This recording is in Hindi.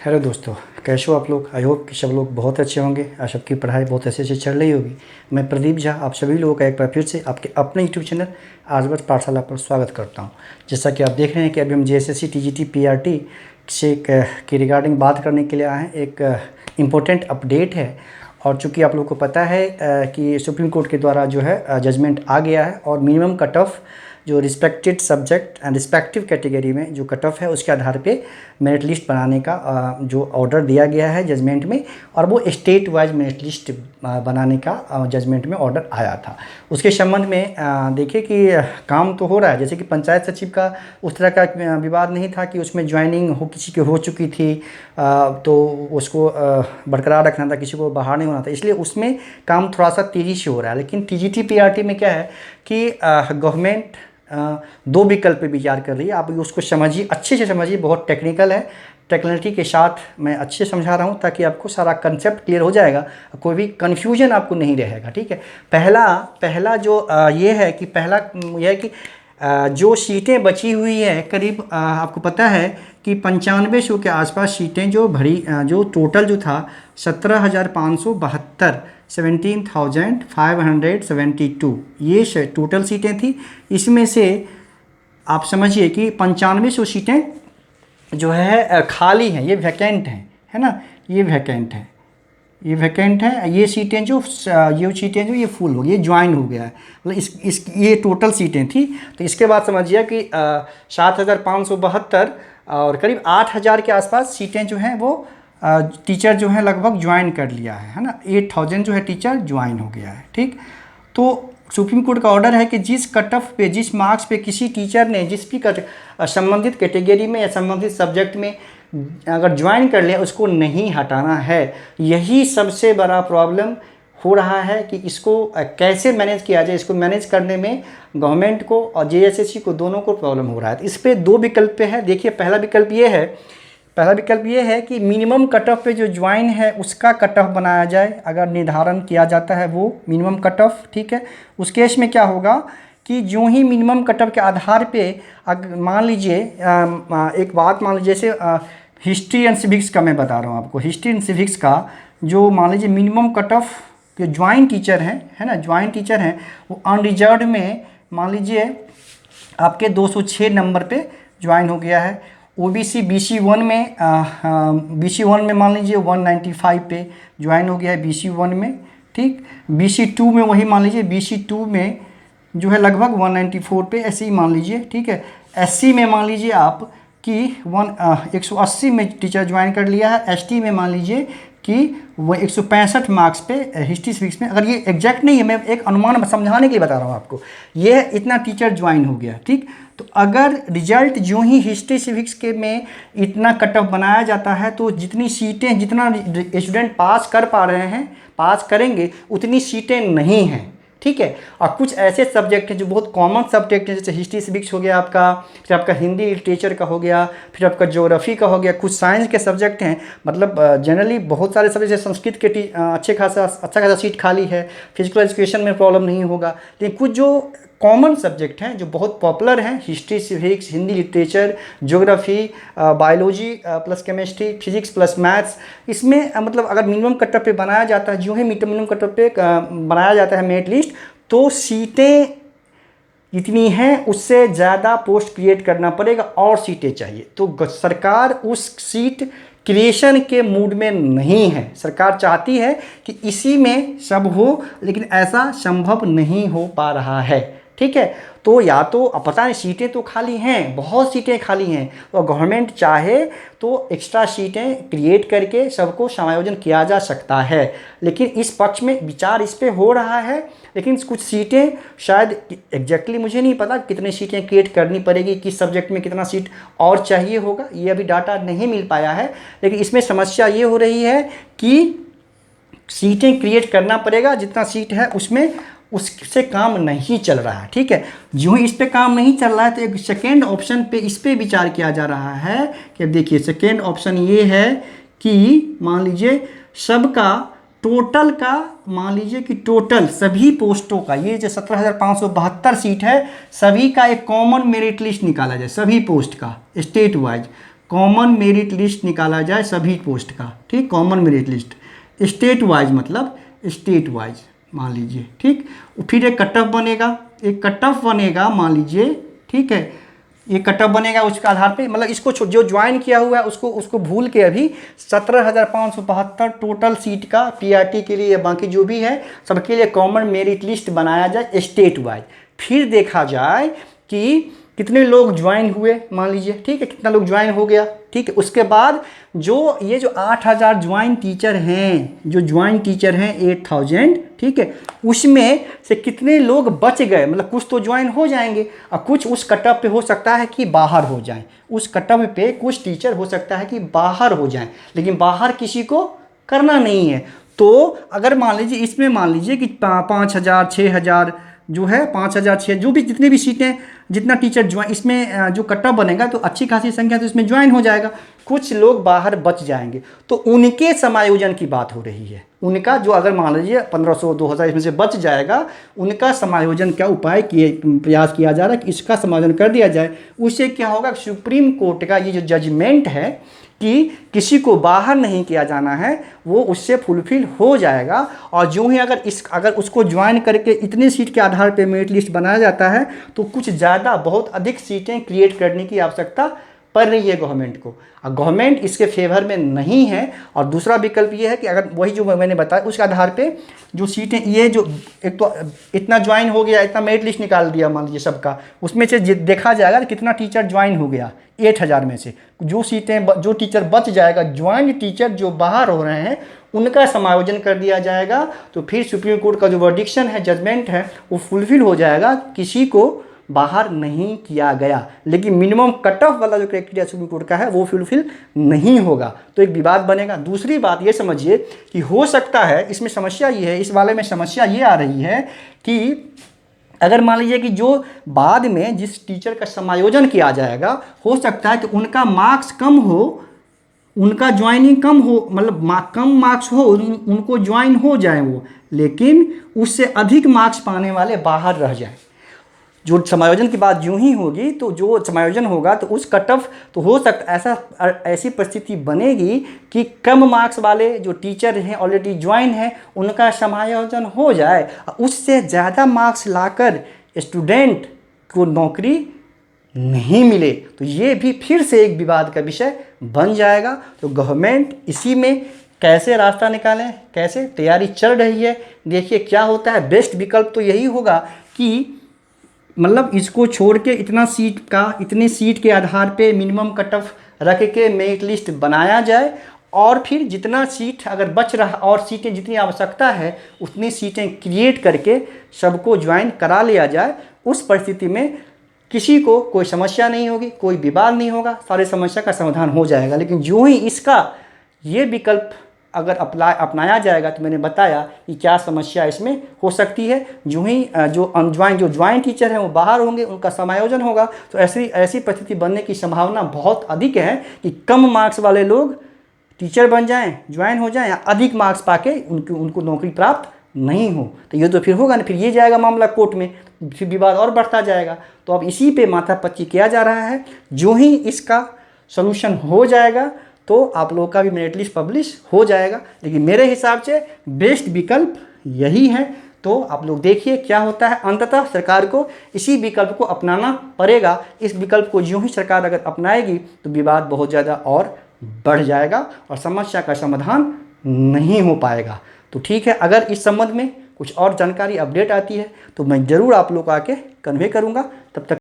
हेलो दोस्तों, कैसे हो आप लोग। आई होप कि सब लोग बहुत अच्छे होंगे और सबकी पढ़ाई बहुत अच्छे से चल रही होगी। मैं प्रदीप झा आप सभी लोगों का एक बार फिर से आपके अपने यूट्यूब चैनल आजबत पाठशाला पर स्वागत करता हूं। जैसा कि आप देख रहे हैं कि अभी हम जेएसएससी टीजीटी पीआरटी से की रिगार्डिंग बात करने के लिए आए हैं। एक इम्पोर्टेंट अपडेट है और चूँकि आप लोग को पता है कि सुप्रीम कोर्ट के द्वारा जो है जजमेंट आ गया है और मिनिमम कट ऑफ जो respected subject and respective category में जो कट ऑफ है उसके आधार पे मेरिट लिस्ट बनाने का जो ऑर्डर दिया गया है जजमेंट में, और वो स्टेट वाइज मेरिट लिस्ट बनाने का जजमेंट में ऑर्डर आया था। उसके संबंध में देखिए कि काम तो हो रहा है। जैसे कि पंचायत सचिव का उस तरह का विवाद नहीं था कि उसमें ज्वाइनिंग हो किसी की हो चुकी थी तो उसको बरकरार रखना था, किसी को बाहर नहीं होना था, इसलिए उसमें काम थोड़ा सा तेज़ी से हो रहा है। लेकिन टीजीटी पीआरटी में क्या है कि गवर्नमेंट दो विकल्प पे विचार कर रही है। आप उसको समझिए, अच्छे से समझिए, बहुत टेक्निकल है। टेक्निकलिटी के साथ मैं अच्छे समझा रहा हूँ ताकि आपको सारा कंसेप्ट क्लियर हो जाएगा, कोई भी कन्फ्यूजन आपको नहीं रहेगा। ठीक है। पहला जो ये है कि यह है कि जो सीटें बची हुई है करीब आपको पता है कि 9500 के आसपास सीटें जो भरी जो टोटल जो था 17,572 17,572 ये टोटल सीटें थी। इसमें से आप समझिए कि 9500 सीटें जो है खाली हैं, ये वैकेंट हैं, है ना। ये वैकेंट है, ये वैकेंट है। ये सीटें जो ये फुल हो गई, ये ज्वाइन हो गया है। मतलब ये टोटल सीटें थी। तो इसके बाद समझिए कि 7,572 और करीब 8,000 के आसपास सीटें जो हैं वो टीचर जो है लगभग ज्वाइन कर लिया है ना। 8,000 जो है टीचर ज्वाइन हो गया है। ठीक। तो सुप्रीम कोर्ट का ऑर्डर है कि जिस कट ऑफ पे, जिस मार्क्स पे किसी टीचर ने जिस भी संबंधित कैटेगरी में या संबंधित सब्जेक्ट में अगर ज्वाइन कर लिया उसको नहीं हटाना है। यही सबसे बड़ा प्रॉब्लम हो रहा है कि इसको कैसे मैनेज किया जाए। इसको मैनेज करने में गवर्नमेंट को और जेएसएससी को दोनों को प्रॉब्लम हो रहा है। तो इस पर दो विकल्प पे है। देखिए, पहला विकल्प ये है कि मिनिमम कट ऑफ पे जो ज्वाइन है उसका कट ऑफ बनाया जाए, अगर निर्धारण किया जाता है वो मिनिमम कट ऑफ। ठीक है। उस केस में क्या होगा कि जो ही मिनिमम कट ऑफ के आधार पे अगर मान लीजिए एक बात मान लीजिए, जैसे हिस्ट्री एंड सिविक्स का मैं बता रहा हूँ आपको। हिस्ट्री एंड सिविक्स का जो मान लीजिए मिनिमम कट ऑफ जो ज्वाइन टीचर हैं, है ना, ज्वाइन टीचर हैं, वो अनरिजर्व में मान लीजिए आपके 206 नंबर पे ज्वाइन हो गया है। ओबीसी BC1 में मान लीजिए 195 पे ज्वाइन हो गया है BC1 में। ठीक। BC2 में वही मान लीजिए, BC2 में जो है लगभग 194 पे, ऐसे ही मान लीजिए। ठीक है। SC में मान लीजिए आप कि 180 में टीचर ज्वाइन कर लिया है। ST में मान लीजिए कि वो 165 मार्क्स पे हिस्ट्री सिविक्स में, अगर ये एग्जैक्ट नहीं है, मैं एक अनुमान समझाने के लिए बता रहा हूँ आपको, ये इतना टीचर ज्वाइन हो गया। ठीक। तो अगर रिजल्ट जो ही हिस्ट्री सिविक्स के में इतना कट ऑफ बनाया जाता है तो जितनी सीटें, जितना स्टूडेंट पास कर पा रहे हैं, पास करेंगे, उतनी सीटें नहीं हैं। ठीक है। और कुछ ऐसे सब्जेक्ट हैं जो बहुत कॉमन सब्जेक्ट हैं, जैसे हिस्ट्री सिविक्स हो गया आपका, फिर आपका हिंदी लिटरेचर का हो गया, फिर आपका ज्योग्राफी का हो गया, कुछ साइंस के सब्जेक्ट हैं। मतलब जनरली बहुत सारे सब्जेक्ट, जैसे संस्कृत के अच्छा खासा सीट खाली है, फिजिकल एजुकेशन में प्रॉब्लम नहीं होगा। लेकिन कुछ जो कॉमन सब्जेक्ट हैं जो बहुत पॉपुलर हैं, history civics, Hindi literature, geography, biology plus chemistry, physics plus maths, इसमें मतलब अगर मिनिमम कट ऑफ पे बनाया जाता है, जो ही मिनिमम कट ऑफ पे बनाया जाता है मेरिट लिस्ट, तो सीटें इतनी हैं, उससे ज़्यादा पोस्ट क्रिएट करना पड़ेगा और सीटें चाहिए। तो सरकार उस सीट क्रिएशन के मूड में नहीं है। सरकार चाहती है कि इसी में सब हो, लेकिन ऐसा संभव नहीं हो पा रहा है। ठीक है। तो या तो पता नहीं, सीटें तो खाली हैं, बहुत सीटें खाली हैं, और गवर्नमेंट चाहे तो एक्स्ट्रा सीटें क्रिएट करके सबको समायोजन किया जा सकता है। लेकिन इस पक्ष में विचार इस पे हो रहा है, लेकिन कुछ सीटें शायद एग्जैक्टली मुझे नहीं पता कितनी सीटें क्रिएट करनी पड़ेगी, किस सब्जेक्ट में कितना सीट और चाहिए होगा, ये अभी डाटा नहीं मिल पाया है। लेकिन इसमें समस्या ये हो रही है कि सीटें क्रिएट करना पड़ेगा, जितना सीट है उसमें उससे काम नहीं चल रहा है। ठीक है। जो इस पे काम नहीं चल रहा है तो एक सेकेंड ऑप्शन पे इस पे विचार किया जा रहा है कि देखिए सेकेंड ऑप्शन ये है कि मान लीजिए सबका टोटल का, मान लीजिए कि टोटल सभी पोस्टों का, ये जो 17,572 सीट है, सभी का एक कॉमन मेरिट लिस्ट निकाला जाए, सभी पोस्ट का state wise. Common merit list निकाला जाए सभी पोस्ट का, ठीक, common merit list state wise, मतलब स्टेट वाइज मान लीजिए, ठीक। फिर एक कट ऑफ बनेगा, एक कट ऑफ बनेगा मान लीजिए, ठीक है, ये कट ऑफ बनेगा उसके आधार पे, मतलब इसको जो ज्वाइन किया हुआ है उसको भूल के अभी 17,572 टोटल सीट का पीआरटी के लिए, बाकी जो भी है सबके लिए कॉमन मेरिट लिस्ट बनाया जाए स्टेट वाइज। फिर देखा जाए कि कितने लोग ज्वाइन हुए मान लीजिए, ठीक है, कितना लोग ज्वाइन हो गया, ठीक है। उसके बाद जो ये जो 8,000 ज्वाइन टीचर हैं, जो ज्वाइन टीचर हैं 8,000, ठीक है, उसमें से कितने लोग बच गए, मतलब कुछ तो ज्वाइन हो जाएंगे और कुछ उस कटअप पे हो सकता है कि बाहर हो जाएं, उस कटअप पे कुछ टीचर हो सकता है कि बाहर हो जाएं, लेकिन बाहर किसी को करना नहीं है। तो अगर मान लीजिए इसमें मान लीजिए कि 5,000 6,000 जो है 5,000 6 जो भी जितने भी सीटें, जितना टीचर ज्वाइन, इसमें जो कट ऑफ बनेगा तो अच्छी खासी संख्या तो इसमें ज्वाइन हो जाएगा, कुछ लोग बाहर बच जाएंगे, तो उनके समायोजन की बात हो रही है। उनका जो अगर मान लीजिए 1,500 2,000 इसमें से बच जाएगा, उनका समायोजन क्या उपाय प्रयास किया जा रहा है कि इसका समायोजन कर दिया जाए। उससे क्या होगा, सुप्रीम कोर्ट का ये जो जजमेंट है कि किसी को बाहर नहीं किया जाना है, वो उससे फुलफिल हो जाएगा। और जो ही अगर उसको ज्वाइन करके इतने सीट के आधार पे मेरिट लिस्ट बनाया जाता है तो कुछ ज़्यादा बहुत अधिक सीटें क्रिएट करने की आवश्यकता पड़ रही है गवर्नमेंट को, और गवर्नमेंट इसके फेवर में नहीं है। और दूसरा विकल्प ये है कि अगर वही जो मैंने बताया उसके आधार पे जो सीटें, ये जो एक तो इतना ज्वाइन हो गया, इतना मेरिट लिस्ट निकाल दिया मान लीजिए सबका, उसमें से देखा जाएगा कि कितना टीचर ज्वाइन हो गया 8,000 में से, जो सीटें जो टीचर बच जाएगा, ज्वाइन टीचर जो बाहर हो रहे हैं उनका समायोजन कर दिया जाएगा। तो फिर सुप्रीम कोर्ट का जो वर्डिक्शन है, जजमेंट है, वो फुलफिल हो जाएगा, किसी को बाहर नहीं किया गया। लेकिन मिनिमम कट ऑफ वाला जो क्राइटेरिया सुप्रीम कोर्ट का है वो फुलफिल नहीं होगा, तो एक विवाद बनेगा। दूसरी बात ये समझिए कि हो सकता है, इसमें समस्या ये है, इस वाले में समस्या ये आ रही है कि अगर मान लीजिए कि जो बाद में जिस टीचर का समायोजन किया जाएगा, हो सकता है कि उनका मार्क्स कम हो, उनका ज्वाइनिंग कम हो, मतलब कम मार्क्स हो, उनको ज्वाइन हो जाए वो, लेकिन उससे अधिक मार्क्स पाने वाले बाहर रह जाएं। जो समायोजन की बात यूं ही होगी, तो जो समायोजन होगा तो उस कट ऑफ, तो हो सकता ऐसी परिस्थिति बनेगी कि कम मार्क्स वाले जो टीचर हैं ऑलरेडी ज्वाइन हैं उनका समायोजन हो जाए, उससे ज़्यादा मार्क्स लाकर स्टूडेंट को नौकरी नहीं मिले, तो ये भी फिर से एक विवाद का विषय बन जाएगा। तो गवर्नमेंट इसी में कैसे रास्ता निकालें, कैसे तैयारी चल रही है, देखिए क्या होता है। बेस्ट विकल्प तो यही होगा कि मतलब इसको छोड़ के इतने सीट के आधार पे मिनिमम कट ऑफ रख के मेरिट लिस्ट बनाया जाए, और फिर जितना सीट अगर बच रहा और सीटें जितनी आवश्यकता है उतनी सीटें क्रिएट करके सबको ज्वाइन करा लिया जाए। उस परिस्थिति में किसी को कोई समस्या नहीं होगी, कोई विवाद नहीं होगा, सारे समस्या का समाधान हो जाएगा। लेकिन जो ही इसका ये विकल्प अगर अपनाया जाएगा, तो मैंने बताया कि क्या समस्या इसमें हो सकती है। जो ही जो ज्वाइन टीचर हैं वो बाहर होंगे, उनका समायोजन होगा, तो ऐसी परिस्थिति बनने की संभावना बहुत अधिक है कि कम मार्क्स वाले लोग टीचर बन जाएं, ज्वाइन हो जाएं, या अधिक मार्क्स पाके उनको नौकरी प्राप्त नहीं हो। तो ये तो फिर होगा ना, फिर ये जाएगा मामला कोर्ट में, फिर विवाद और बढ़ता जाएगा। तो अब इसी पे माथापच्ची किया जा रहा है। जो ही इसका सोल्यूशन हो जाएगा तो आप लोगों का भी मेरिट लिस्ट पब्लिश हो जाएगा। लेकिन मेरे हिसाब से बेस्ट विकल्प यही है। तो आप लोग देखिए क्या होता है। अंततः सरकार को इसी विकल्प को अपनाना पड़ेगा। इस विकल्प को जो ही सरकार अगर अपनाएगी तो विवाद बहुत ज़्यादा और बढ़ जाएगा और समस्या का समाधान नहीं हो पाएगा। तो ठीक है, अगर इस संबंध में कुछ और जानकारी अपडेट आती है तो मैं ज़रूर आप लोग को आके कन्वे करूँगा। तब तक